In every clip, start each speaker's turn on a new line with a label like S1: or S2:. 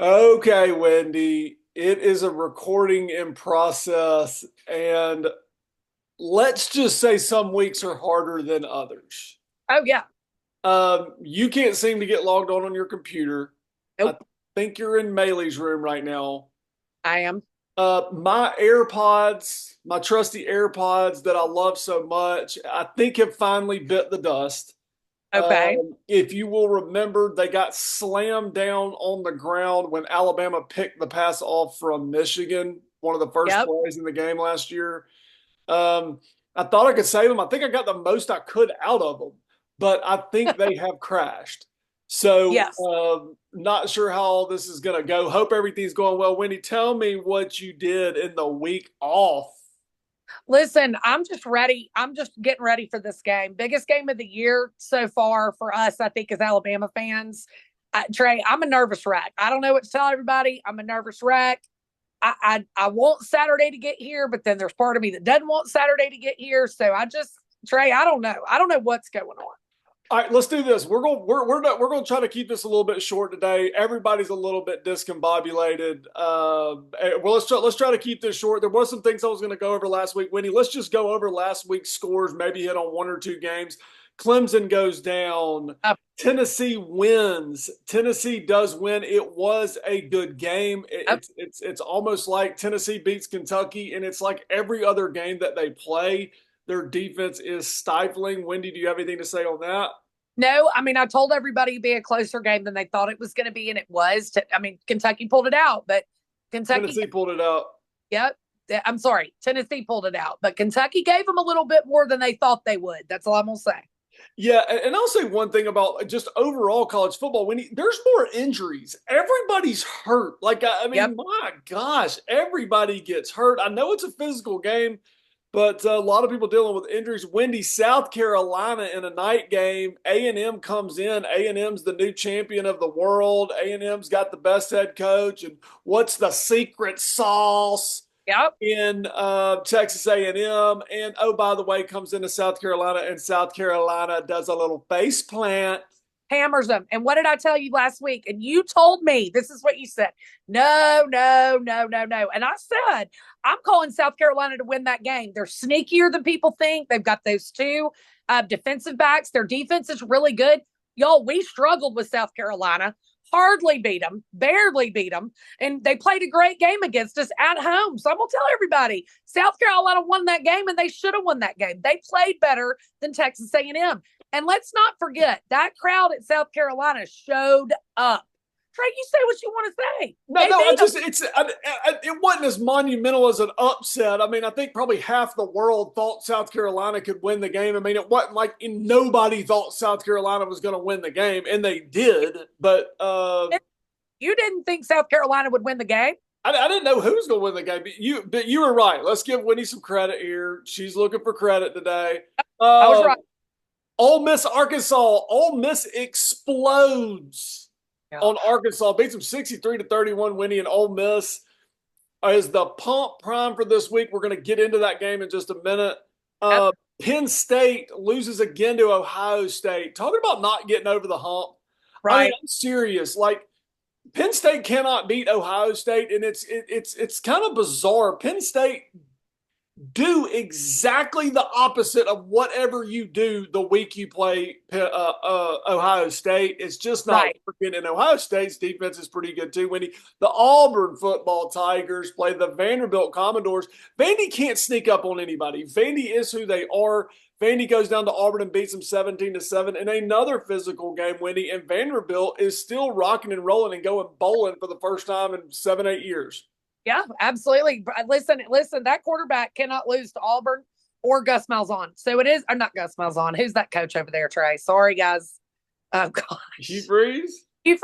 S1: Okay, Wendy, it is a recording in process, and let's just say some weeks are harder than others.
S2: Oh yeah.
S1: You can't seem to get logged on your computer. I
S2: Nope.
S1: think you're in Maylee's room right now.
S2: I am.
S1: My AirPods, my trusty AirPods that I love so much, I think have finally bit the dust.
S2: Okay.
S1: If you will remember, they got slammed down on the ground when Alabama picked the pass off from Michigan, one of the first
S2: Yep.
S1: plays in the game last year. Um, I thought I could save them. I think I got the most I could out of them, but I think they have crashed. So,
S2: Yes.
S1: not sure how all this is going to go. Hope everything's going well. Wendy, tell me what you did in the week off.
S2: Listen, I'm just ready. I'm just getting ready for this game. Biggest game of the year so far for us, I think, as Alabama fans. Trey, I'm a nervous wreck. I don't know what to tell everybody. I'm a nervous wreck. I want Saturday to get here, but then there's part of me that doesn't want Saturday to get here. So Trey, I don't know. I don't know what's going on.
S1: All right, let's do this. We're going to try to keep this a little bit short today. Everybody's a little bit discombobulated. Well, let's try to keep this short. There was some things I was going to go over last week, Winnie. Let's just go over last week's scores. Maybe hit on one or two games. Clemson goes down.
S2: Uh,
S1: Tennessee wins. Tennessee does win. It was a good game.
S2: uh,
S1: It's almost like Tennessee beats Kentucky, and it's like every other game that they play. Their defense is stifling. Wendy, do you have anything to say on that?
S2: no, I mean, I told everybody it'd be a closer game than they thought it was going to be, and it was. I mean, Kentucky pulled it out, but Kentucky,
S1: Tennessee pulled it out.
S2: yep. I'm sorry, Tennessee pulled it out, but Kentucky gave them a little bit more than they thought they would. That's all I'm gonna say.
S1: Yeah, and I'll say one thing about just overall college football. There's more injuries. Everybody's hurt. Like I
S2: Yep.
S1: mean, my gosh, everybody gets hurt. I know it's a physical game, but a lot of people dealing with injuries. Wendy, South Carolina in a night game. A&M comes in. A&M's the new champion of the world. A&M's got the best head coach. And what's the secret sauce
S2: Yep.
S1: in Texas A&M? And oh, by the way, comes into South Carolina, and South Carolina does a little face plant.
S2: Hammers them. And what did I tell you last week? And you told me this is what you said. No, no, no, no, no. And I said, I'm calling South Carolina to win that game. They're sneakier than people think. They've got those two defensive backs. Their defense is really good. Y'all, we struggled with South Carolina, hardly beat them, barely beat them. And they played a great game against us at home. So I'm going to tell everybody, South Carolina won that game and they should have won that game. They played better than Texas A&M. And let's not forget that crowd at South Carolina showed up. Trey, you say what you want to say.
S1: No,
S2: They
S1: no, I
S2: beat them.
S1: just it wasn't as monumental as an upset. I mean, I think probably half the world thought South Carolina could win the game. I mean, it wasn't like nobody thought South Carolina was going to win the game, and they did. But
S2: You didn't think South Carolina would win the game?
S1: I didn't know who was going to win the game. But you were right. Let's give Winnie some credit here. She's looking for credit today.
S2: I was
S1: Uh,
S2: right.
S1: Ole Miss, Arkansas. Ole Miss explodes
S2: Yeah.
S1: on Arkansas. Beats them 63-31. Winnie, and Ole Miss is the pump prime for this week. We're going to get into that game in just a minute.
S2: Yep.
S1: Penn State loses again to Ohio State. Talking about not getting over the hump. I mean,
S2: Right.
S1: I'm serious. Like Penn State cannot beat Ohio State, and it's kind of bizarre. Penn State do exactly the opposite of whatever you do the week you play Ohio State. It's just not
S2: Right.
S1: working. And Ohio State's defense is pretty good too. When the Auburn football Tigers play the Vanderbilt Commodores, Vandy can't sneak up on anybody. Vandy is who they are. Vandy goes down to Auburn and beats them 17-7 in another physical game, Wendy. And Vanderbilt is still rocking and rolling and going bowling for the first time in 7-8 years.
S2: Yeah, absolutely. Listen, that quarterback cannot lose to Auburn or Gus Malzahn. So it is, or not Gus Malzahn. Who's that coach over there, Trey? Sorry, guys. Oh,
S1: Hugh
S2: gosh.
S1: Freeze?
S2: Hugh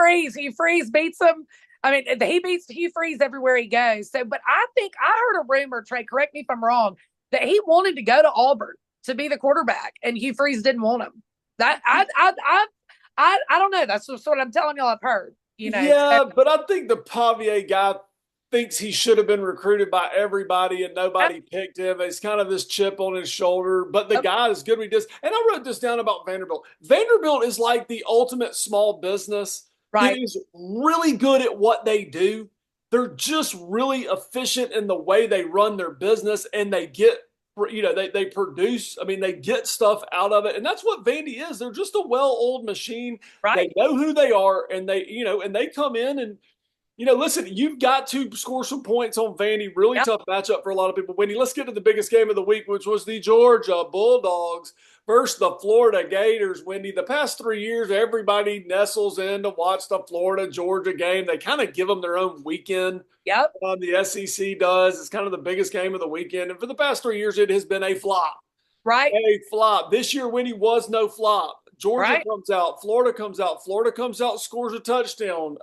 S2: Freeze beats him. I mean, he beats Hugh Freeze everywhere he goes. So, but I think I heard a rumor, Trey, correct me if I'm wrong, that he wanted to go to Auburn to be the quarterback, and Hugh Freeze didn't want him. That I don't know. That's just what I'm telling y'all. I've heard. So,
S1: Yeah, but I think the Pavia guy thinks he should have been recruited by everybody and nobody picked him. It's kind of this chip on his shoulder, but the guy is good what he does. And I wrote this down about Vanderbilt. Vanderbilt is like the ultimate small business.
S2: Right.
S1: is really good at what they do. They're just really efficient in the way they run their business, and they get, they produce. I mean, they get stuff out of it, and that's what Vandy is. They're just a well-oiled machine. They
S2: Right.
S1: know who they are, and they come in and listen, you've got to score some points on Vandy. Really
S2: Yep.
S1: tough matchup for a lot of people. Wendy, let's get to the biggest game of the week, which was the Georgia Bulldogs versus the Florida Gators. Wendy, the past 3 years, everybody nestles in to watch the Florida-Georgia game. They kind of give them their own weekend.
S2: Yep.
S1: The SEC does. It's kind of the biggest game of the weekend. And for the past 3 years, it has been a flop.
S2: Right.
S1: A flop. This year, Wendy, was no flop. Georgia
S2: Right.
S1: comes out. Florida comes out. Florida comes out, scores a touchdown.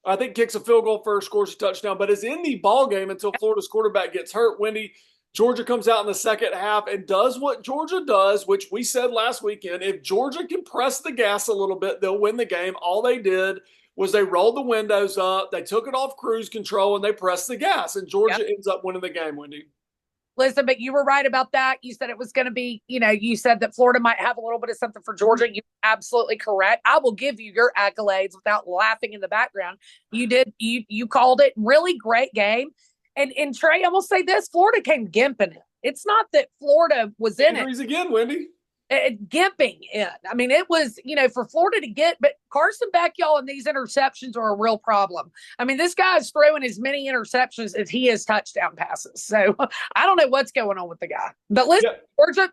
S1: I think kicks a field goal first, scores a touchdown, but is in the ball game until Florida's quarterback gets hurt. Wendy, Georgia comes out in the second half and does what Georgia does, which we said last weekend. If Georgia can press the gas a little bit, they'll win the game. All they did was they rolled the windows up, they took it off cruise control, and they pressed the gas. And Georgia ends up winning the game, Wendy.
S2: Listen, but you were right about that. You said it was going to be, you said that Florida might have a little bit of something for Georgia. You're absolutely correct. I will give you your accolades without laughing in the background. You did. You called it. Really great game. And Trey, I will say this: Florida came gimping it. It's not that Florida was in
S1: Injuries again, Wendy.
S2: gimping in. I mean, it was, for Florida to get, but Carson Beck, y'all, and these interceptions are a real problem. I mean, this guy's throwing as many interceptions as he has touchdown passes. So I don't know what's going on with the guy. But listen,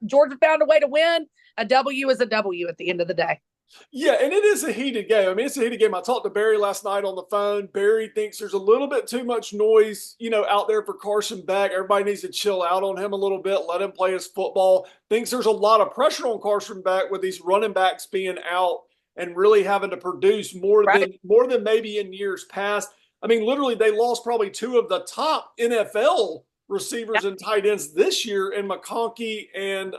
S2: Georgia found a way to win. A W is a W at the end of the day.
S1: Yeah, and it is a heated game. I mean, it's a heated game. I talked to Barry last night on the phone. Barry thinks there's a little bit too much noise, out there for Carson Beck. Everybody needs to chill out on him a little bit, let him play his football. Thinks there's a lot of pressure on Carson Beck with these running backs being out and really having to produce more than maybe in years past. I mean, literally, they lost probably two of the top NFL receivers and tight ends this year in McConkey and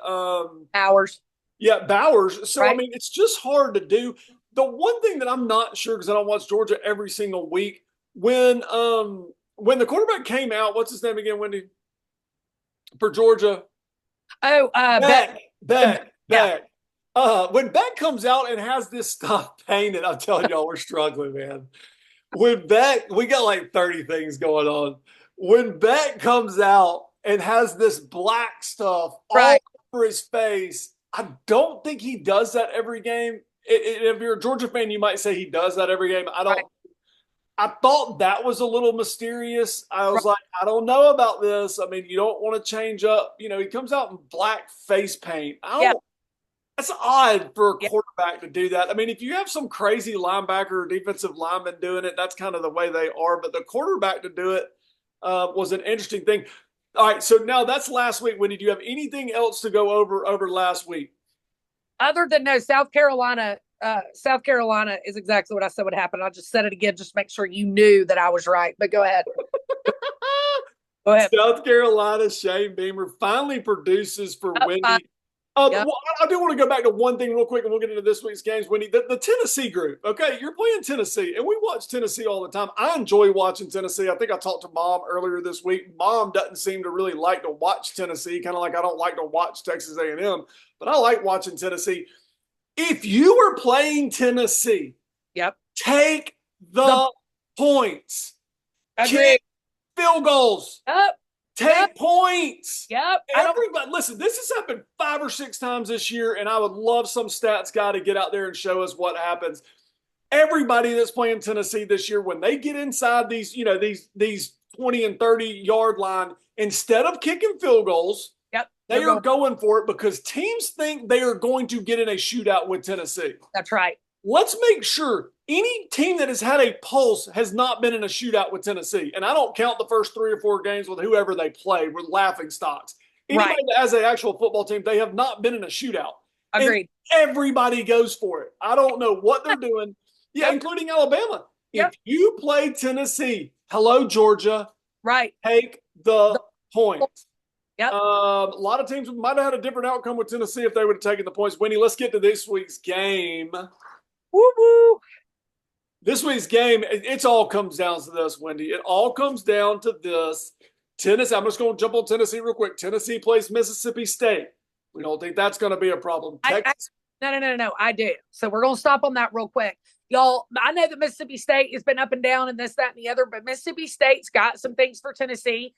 S2: Hours.
S1: Yeah, Bowers. So, I mean, it's just hard to do. The one thing that I'm not sure, because I don't watch Georgia every single week, when the quarterback came out, what's his name again, Wendy? For Georgia?
S2: Oh,
S1: Beck. When Beck comes out and has this stuff painted, I'm telling y'all, we're struggling, man. When Beck, we got like 30 things going on. When Beck comes out and has this black stuff all over his face, I don't think he does that every game. If you're a Georgia fan, you might say he does that every game. I don't. I thought that was a little mysterious. I was like, I don't know about this. I mean, you don't want to change up. He comes out in black face paint. That's odd for a quarterback to do that. I mean, if you have some crazy linebacker or defensive lineman doing it, that's kind of the way they are. But the quarterback to do it was an interesting thing. All right, so now that's last week. Wendy, do you have anything else to go over last week?
S2: Other than no, South Carolina is exactly what I said would happen. I just said it again, just make sure you knew that I was right. But go ahead. Go ahead.
S1: South Carolina, Shane Beamer finally produces for Wendy. Well, I do want to go back to one thing real quick, and we'll get into this week's games, Wendy. The Tennessee group, okay? You're playing Tennessee, and we watch Tennessee all the time. I enjoy watching Tennessee. I think I talked to Mom earlier this week. Mom doesn't seem to really like to watch Tennessee, kind of like I don't like to watch Texas A&M, but I like watching Tennessee. If you were playing Tennessee, take the points. Kick field goals. Take points. Everybody, listen, this has happened 5 or 6 times this year, and I would love some stats guy to get out there and show us what happens. Everybody that's playing Tennessee this year, when they get inside these 20 and 30 yard line, instead of kicking field goals, they are going for it because teams think they are going to get in a shootout with Tennessee.
S2: That's right.
S1: Let's make sure any team that has had a pulse has not been in a shootout with Tennessee. And I don't count the first 3 or 4 games with whoever they play with laughing stocks. Anybody that has an actual football team, they have not been in a shootout.
S2: Agreed.
S1: And everybody goes for it. I don't know what they're doing. Including Alabama. If you play Tennessee, hello, Georgia. Take the points. A lot of teams might have had a different outcome with Tennessee if they would have taken the points. Wendy, let's get to this week's game.
S2: Woo-woo.
S1: This week's game, it all comes down to this, Wendy. It all comes down to this. Tennessee, I'm just going to jump on Tennessee real quick. Tennessee plays Mississippi State. We don't think that's going to be a problem.
S2: No. I do. So we're going to stop on that real quick. Y'all, I know that Mississippi State has been up and down and this, that, and the other, but Mississippi State's got some things for Tennessee.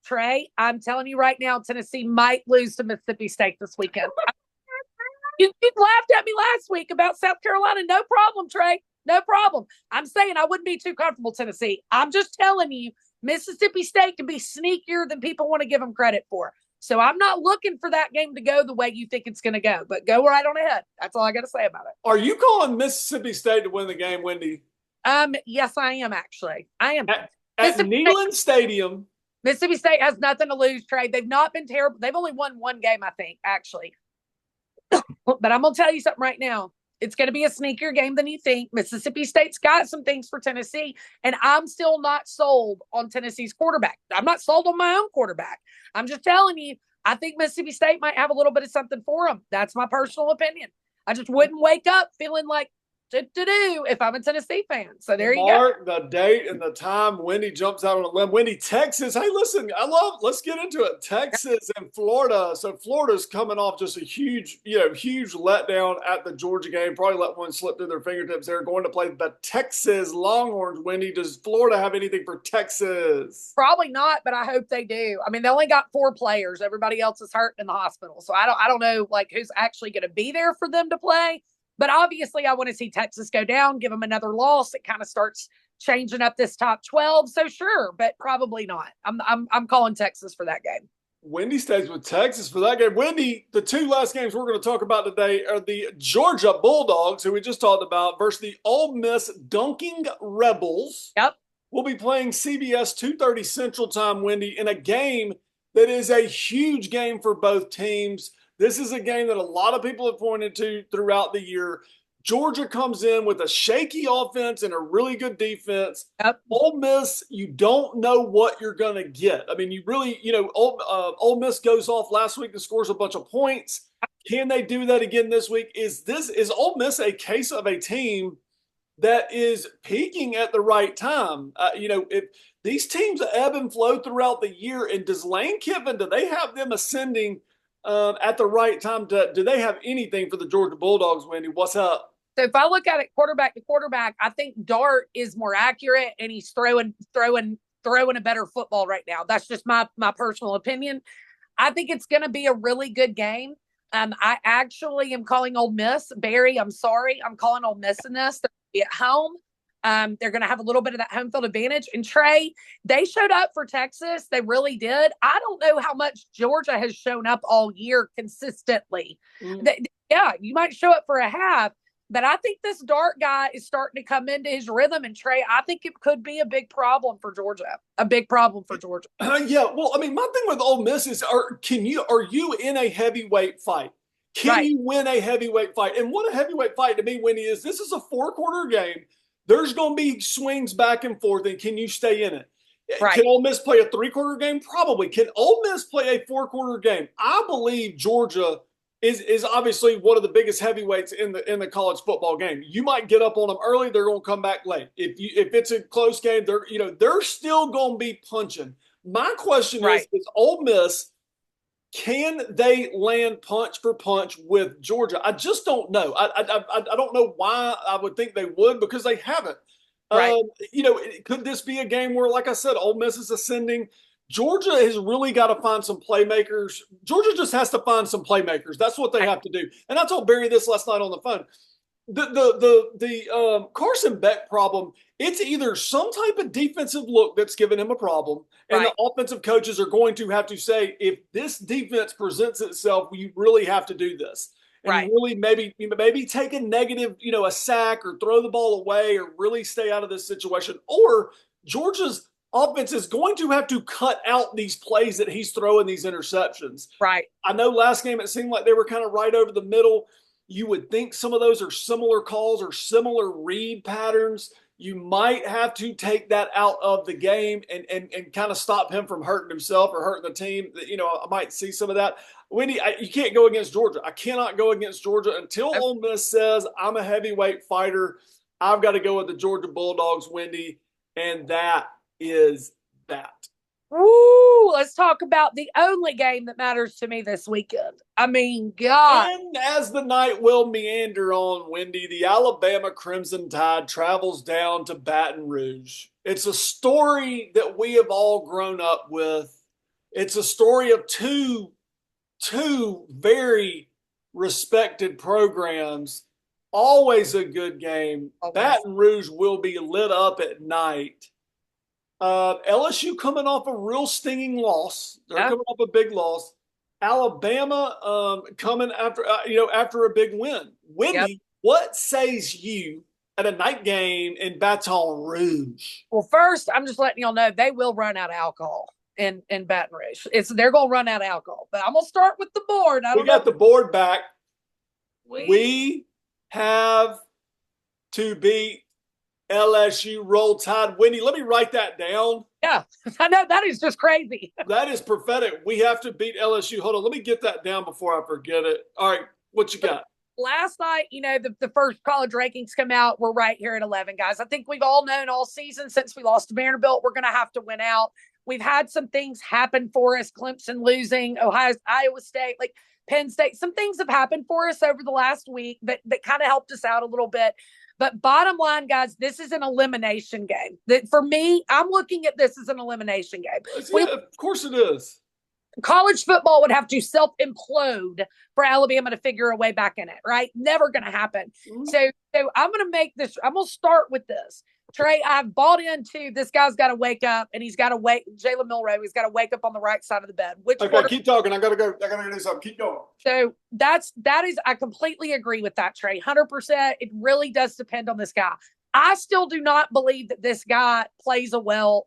S2: Trey, I'm telling you right now, Tennessee might lose to Mississippi State this weekend. You laughed at me last week about South Carolina. No problem, Trey. No problem. I'm saying I wouldn't be too comfortable, Tennessee. I'm just telling you, Mississippi State can be sneakier than people want to give them credit for. So I'm not looking for that game to go the way you think it's going to go, but go right on ahead. That's all I got to say about it.
S1: Are you calling Mississippi State to win the game, Wendy?
S2: Yes, I am actually. I am.
S1: At Neyland Stadium.
S2: Mississippi State has nothing to lose, Trey. They've not been terrible. They've only won one game, I think, actually. But I'm going to tell you something right now. It's going to be a sneakier game than you think. Mississippi State's got some things for Tennessee, and I'm still not sold on Tennessee's quarterback. I'm not sold on my own quarterback. I'm just telling you, I think Mississippi State might have a little bit of something for them. That's my personal opinion. I just wouldn't wake up feeling like, if I'm a Tennessee fan. So there you go.
S1: Mark the date and the time. Wendy jumps out on a limb. Wendy, Texas. Hey, listen, let's get into it. Texas and Florida. So Florida's coming off just a huge letdown at the Georgia game. Probably let one slip through their fingertips. They're going to play the Texas Longhorns. Wendy, does Florida have anything for Texas?
S2: Probably not, but I hope they do. I mean, they only got 4 players. Everybody else is hurt in the hospital. So I don't know who's actually going to be there for them to play. But obviously, I want to see Texas go down, give them another loss. It kind of starts changing up this top 12. So sure, but probably not. I'm calling Texas for that game.
S1: Wendy stays with Texas for that game. Wendy, the 2 last games we're going to talk about today are the Georgia Bulldogs, who we just talked about, versus the Ole Miss Dunking Rebels.
S2: Yep.
S1: We'll be playing CBS 2:30 Central Time, Wendy, in a game that is a huge game for both teams. This is a game that a lot of people have pointed to throughout the year. Georgia comes in with a shaky offense and a really good defense.
S2: Yep.
S1: Ole Miss, you don't know what you're going to get. I mean, you really, Ole Miss goes off last week and scores a bunch of points. Can they do that again this week? Is Ole Miss a case of a team that is peaking at the right time? If these teams ebb and flow throughout the year, and does Lane Kiffin, do they have them ascending at the right time? Do they have anything for the Georgia Bulldogs, Wendy? What's up?
S2: So if I look at it quarterback to quarterback, I think Dart is more accurate and he's throwing a better football right now. That's just my personal opinion. I think it's going to be a really good game. I actually am calling Ole Miss. Barry, I'm sorry. I'm calling Ole Miss in this. They're going to be at home. They're going to have a little bit of that home field advantage. And Trey, they showed up for Texas. They really did. I don't know how much Georgia has shown up all year consistently. Yeah, you might show up for a half, but I think this Dart guy is starting to come into his rhythm. And Trey, I think it could be a big problem for Georgia.
S1: Yeah, well, I mean, my thing with Ole Miss is, are you in a heavyweight fight? Can you win a heavyweight fight? And what a heavyweight fight to me, Wendy, is this is a 4-quarter game. There's going to be swings back and forth, and can you stay in it? Right. Can Ole Miss play a 3-quarter game? Probably. Can Ole Miss play a 4-quarter game? I believe Georgia is obviously one of the biggest heavyweights in the college football game. You might get up on them early; they're going to come back late. If it's a close game, they're still going to be punching. My question is Ole Miss, can they land punch for punch with Georgia? I just don't know. I don't know why I would think they would, because they haven't. Right. Could this be a game where, like I said, Ole Miss is ascending? Georgia has really got to find some playmakers. Georgia just has to find some playmakers. That's what they have to do. And I told Barry this last night on the phone. The Carson Beck problem, it's either some type of defensive look that's given him a problem, and the offensive coaches are going to have to say, if this defense presents itself, you really have to do this. And really maybe take a negative, a sack or throw the ball away or really stay out of this situation. Or Georgia's offense is going to have to cut out these plays that he's throwing these interceptions.
S2: Right.
S1: I know last game it seemed like they were kind of right over the middle. You would think some of those are similar calls or similar read patterns. You might have to take that out of the game and kind of stop him from hurting himself or hurting the team. I might see some of that. Wendy, you can't go against Georgia. I cannot go against Georgia until Ole Miss says I'm a heavyweight fighter. I've got to go with the Georgia Bulldogs, Wendy, and that is that.
S2: Woo! Let's talk about the only game that matters to me this weekend. I mean, God.
S1: And as the night will meander on, Wendy, the Alabama Crimson Tide travels down to Baton Rouge. It's a story that we have all grown up with. It's a story of two very respected programs. Always a good game.
S2: Always.
S1: Baton Rouge will be lit up at night. LSU coming off a real stinging loss. They're
S2: Yeah.
S1: coming off a big loss. Alabama coming after after a big win.
S2: Yep.
S1: Wendy, what says you at a night game in Baton Rouge?
S2: Well, first, I'm just letting y'all know they will run out of alcohol in Baton Rouge. They're gonna run out of alcohol. But I'm gonna start with the board. I
S1: We
S2: don't know.
S1: got the board back.
S2: We
S1: We have to beat LSU. Roll Tide. Wendy, let me write that down.
S2: yeah, I know that is just crazy.
S1: That is prophetic. We have to beat LSU. Hold on, let me get that down before I forget it. All right, what you got?
S2: Last night, the first college rankings come out. We're right here at 11, guys. I think we've all known all season since we lost to Vanderbilt, we're going to have to win out. We've had some things happen for us, Clemson losing, Iowa State, like Penn State. Some things have happened for us over the last week that kind of helped us out a little bit. But bottom line, guys, this is an elimination game. That for me, I'm looking at this as an elimination game.
S1: Yeah, of course it is.
S2: College football would have to self-implode for Alabama to figure a way back in it, right? Never going to happen.
S1: Mm-hmm.
S2: So I'm going to make this, I'm going to start with this. Trey, I've bought into this guy's got to wake up and he's got to wake, Jalen Milroe, he's got to wake up on the right side of the bed.
S1: Okay, keep talking. I got to go do something. Keep going.
S2: So that is, I completely agree with that, Trey. 100%. It really does depend on this guy. I still do not believe that this guy plays well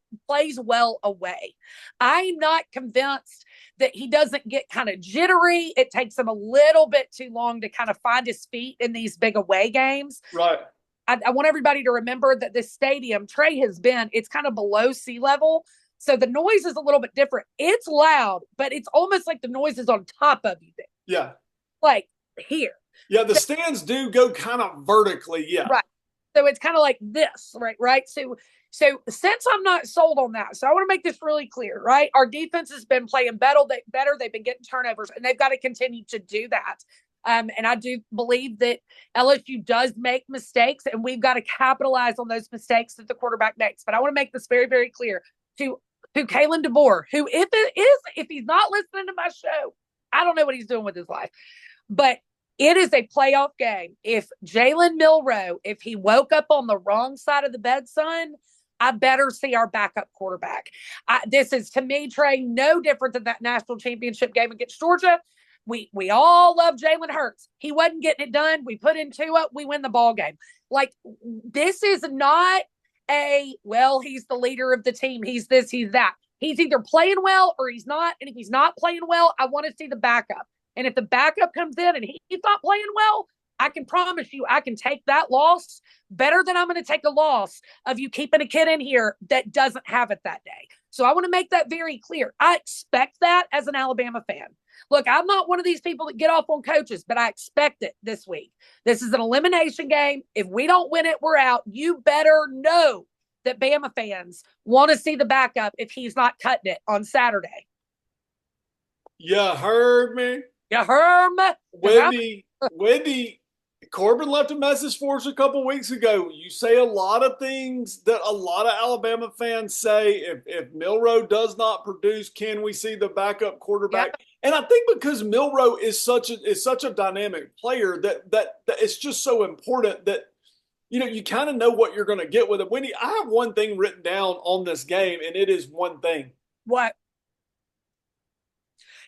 S2: away. I'm not convinced that he doesn't get kind of jittery. It takes him a little bit too long to kind of find his feet in these big away games.
S1: Right.
S2: I want everybody to remember that this stadium, Trey has been, it's kind of below sea level. So the noise is a little bit different. It's loud, but it's almost like the noise is on top of you there.
S1: Yeah.
S2: Like here.
S1: Yeah, the stands do go kind of vertically. Yeah.
S2: Right. So it's kind of like this, right? So since I'm not sold on that, so I want to make this really clear, right? Our defense has been playing better. They've been getting turnovers, and they've got to continue to do that. And I do believe that LSU does make mistakes, and we've got to capitalize on those mistakes that the quarterback makes. But I want to make this very, very clear to Kalen DeBoer, who if he's not listening to my show, I don't know what he's doing with his life. But it is a playoff game. If Jalen Milroe, if he woke up on the wrong side of the bed, son, I better see our backup quarterback. This is, to me, Trey, no different than that national championship game against Georgia. We all love Jalen Hurts. He wasn't getting it done. We put in 2 up. We win the ball game. Like, this is not he's the leader of the team. He's this, he's that. He's either playing well or he's not. And if he's not playing well, I want to see the backup. And if the backup comes in and he's not playing well, I can promise you I can take that loss better than I'm going to take a loss of you keeping a kid in here that doesn't have it that day. So I want to make that very clear. I expect that as an Alabama fan. Look, I'm not one of these people that get off on coaches, but I expect it this week. This is an elimination game. If we don't win it, we're out. You better know that Bama fans want to see the backup if he's not cutting it on Saturday.
S1: You heard me?
S2: You heard me?
S1: Wendy, Corbin left a message for us a couple weeks ago. You say a lot of things that a lot of Alabama fans say. If Milroe does not produce, can we see the backup quarterback?
S2: Yep.
S1: And I think because Milroe is such a dynamic player that it's just so important that you kind of know what you're going to get with him. Wendy, I have one thing written down on this game, and it is one thing.
S2: What?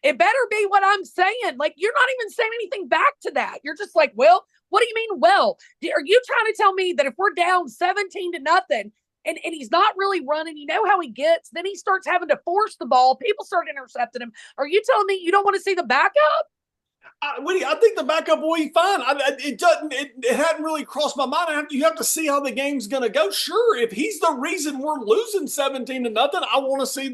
S2: It better be what I'm saying. Like, you're not even saying anything back to that. You're just like, well, what do you mean? Well, are you trying to tell me that if we're down 17-0 and he's not really running, you know how he gets, then he starts having to force the ball, people start intercepting him. Are you telling me you don't want to see the backup?
S1: Wendy, I think the backup will be fine. It hadn't really crossed my mind. You have to see how the game's going to go. Sure, if he's the reason we're losing 17-0, I want to see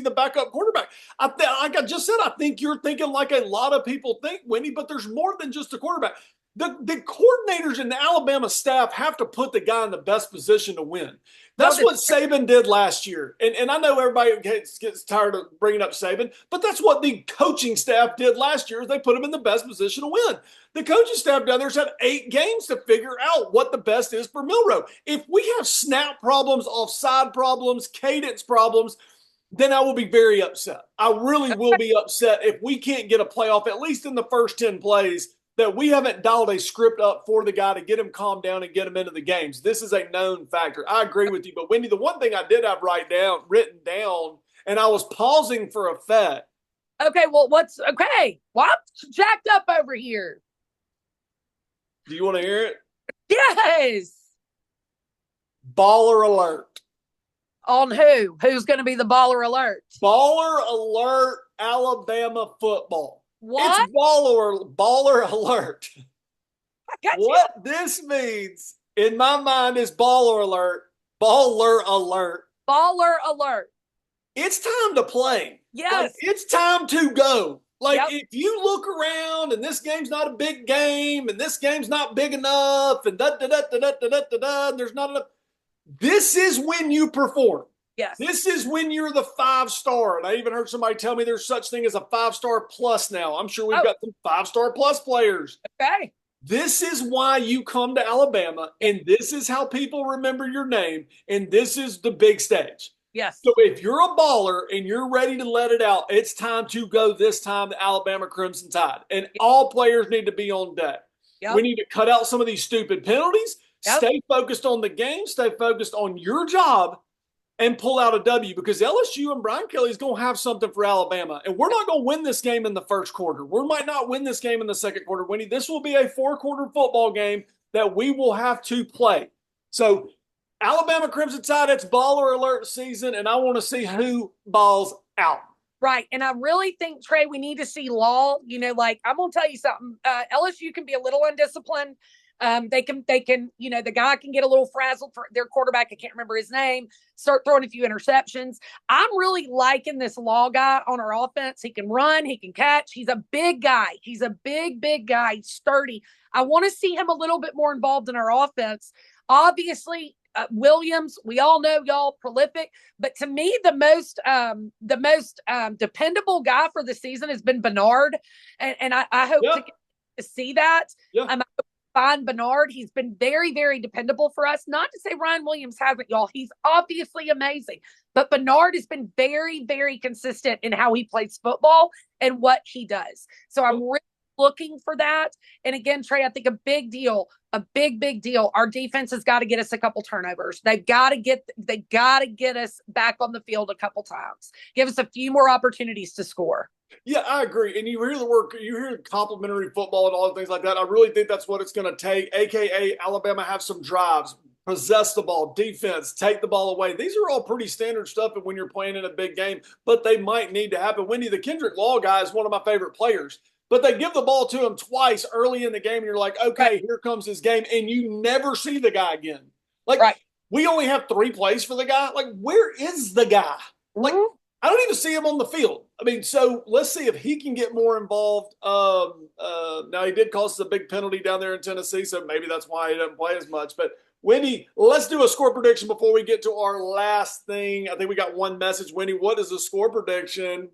S1: the backup quarterback. Like I just said, I think you're thinking like a lot of people think, Wendy. But there's more than just a quarterback. The coordinators and the Alabama staff have to put the guy in the best position to win.
S2: Well,
S1: That's what Saban did last year. And I know everybody gets tired of bringing up Saban, but that's what the coaching staff did last year is they put him in the best position to win. The coaching staff down there's had 8 games to figure out what the best is for Milroe. If we have snap problems, offside problems, cadence problems, then I will be very upset. I really will be upset if we can't get a playoff, at least in the first 10 plays, that we haven't dialed a script up for the guy to get him calmed down and get him into the games. This is a known factor. I agree with you. But, Wendy, the one thing I did have written down, and I was pausing for effect.
S2: Okay, well, okay? Well, I'm jacked up over here.
S1: Do you want to hear it?
S2: Yes.
S1: Baller alert.
S2: On who? Who's going to be the baller alert?
S1: Baller alert, Alabama football.
S2: What?
S1: It's baller alert. What this means in my mind is baller alert. Baller alert.
S2: Baller alert.
S1: It's time to play.
S2: Yes.
S1: Like, it's time to go. Like, if you look around and this game's not a big game and this game's not big enough and and there's not enough. This is when you perform.
S2: Yes.
S1: This is when you're the 5-star. And I even heard somebody tell me there's such thing as a 5-star plus now. I'm sure we've got some 5-star plus players.
S2: Okay.
S1: This is why you come to Alabama, and this is how people remember your name, and this is the big stage.
S2: Yes.
S1: So if you're a baller and you're ready to let it out, it's time to go this time, the Alabama Crimson Tide. And all players need to be on deck. Yep. We need to cut out some of these stupid penalties, stay focused on the game, stay focused on your job, and pull out a W, because LSU and Brian Kelly is going to have something for Alabama. And we're not going to win this game in the first quarter. We might not win this game in the second quarter. Winnie, this will be a 4-quarter football game that we will have to play. So Alabama Crimson Tide, it's baller alert season, and I want to see who balls out.
S2: Right. And I really think, Trey, we need to see Law. You know, like, I'm going to tell you something. LSU can be a little undisciplined. They can, the guy can get a little frazzled for their quarterback. I can't remember his name, start throwing a few interceptions. I'm really liking this Law guy on our offense. He can run, he can catch. He's a big guy. He's a big guy. He's sturdy. I want to see him a little bit more involved in our offense. Obviously, Williams, we all know y'all prolific, but to me, the most dependable guy for the season has been Bernard. And I hope to see that. I find Bernard. He's been very, very dependable for us. Not to say Ryan Williams hasn't, y'all. He's obviously amazing. But Bernard has been very, very consistent in how he plays football and what he does. So I'm really looking for that. And again, Trey, I think a big deal. Our defense has got to get us a couple turnovers. They got to get us back on the field a couple times. Give us a few more opportunities to score.
S1: Yeah, I agree. And you hear complimentary football and all the things like that. I really think that's what it's going to take, a.k.a. Alabama have some drives, possess the ball, defense, take the ball away. These are all pretty standard stuff when you're playing in a big game, but they might need to happen. Wendy, the Kendrick Law guy is one of my favorite players, but they give the ball to him twice early in the game, and you're like, okay, here comes his game, and you never see the guy again. Like, we only have 3 plays for the guy. Like, where is the guy? Like, I don't even see him on the field. I mean, so let's see if he can get more involved. Now, he did cause us a big penalty down there in Tennessee, so maybe that's why he doesn't play as much. But, Wendy, let's do a score prediction before we get to our last thing. I think we got one message. Wendy, what is the score prediction?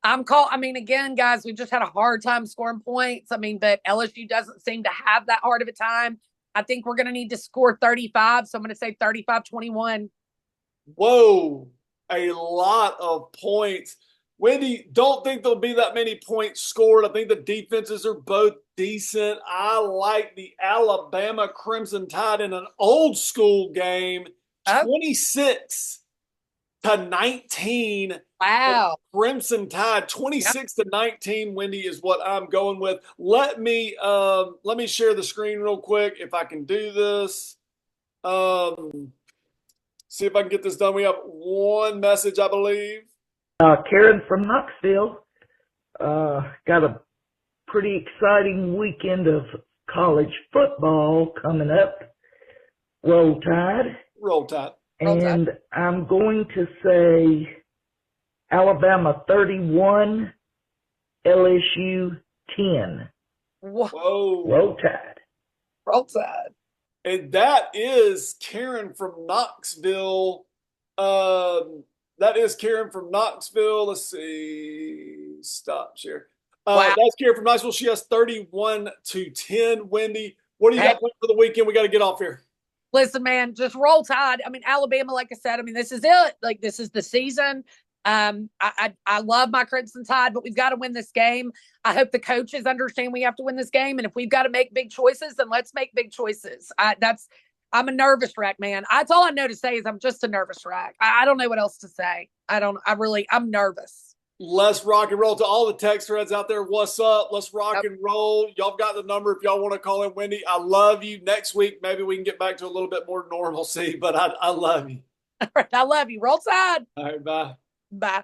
S2: Again, guys, we just had a hard time scoring points. But LSU doesn't seem to have that hard of a time. I think we're going to need to score 35, so I'm going to say 35-21.
S1: Whoa. A lot of points. Wendy, don't think there'll be that many points scored. I think the defenses are both decent. I like the Alabama Crimson Tide in an old school game, 26-19.
S2: Wow.
S1: Crimson Tide, 26-19, Wendy, is what I'm going with. Let me share the screen real quick if I can do this. See if I can get this done. We have one message, I believe.
S3: Karen from Knoxville. Got a pretty exciting weekend of college football coming up. Roll Tide.
S1: Roll Tide.
S3: And I'm going to say Alabama 31, LSU 10.
S1: Whoa.
S3: Roll Tide.
S2: Roll Tide.
S1: And that is Karen from Knoxville. That is Karen from Knoxville. Let's see. Stop share.
S2: Wow.
S1: That's Karen from Knoxville. She has 31-10. Wendy, what do you
S2: Hey.
S1: got planned for the weekend? We got to get off here.
S2: Listen, man, just roll tide. I mean, Alabama, like I said, I mean, this is it. Like, this is the season. I love my Crimson Tide, but we've got to win this game. I hope the coaches understand we have to win this game. And if we've got to make big choices, then let's make big choices. I'm a nervous wreck, man. That's all I know to say is I'm just a nervous wreck. I don't know what else to say. I'm nervous.
S1: Let's rock and roll. To all the text threads out there, what's up? Let's rock and roll. Y'all got the number if y'all want to call in. Wendy, I love you. Next week, maybe we can get back to a little bit more normalcy, but I love you.
S2: All right, I love you. Roll Tide.
S1: All right, bye.
S2: Bye.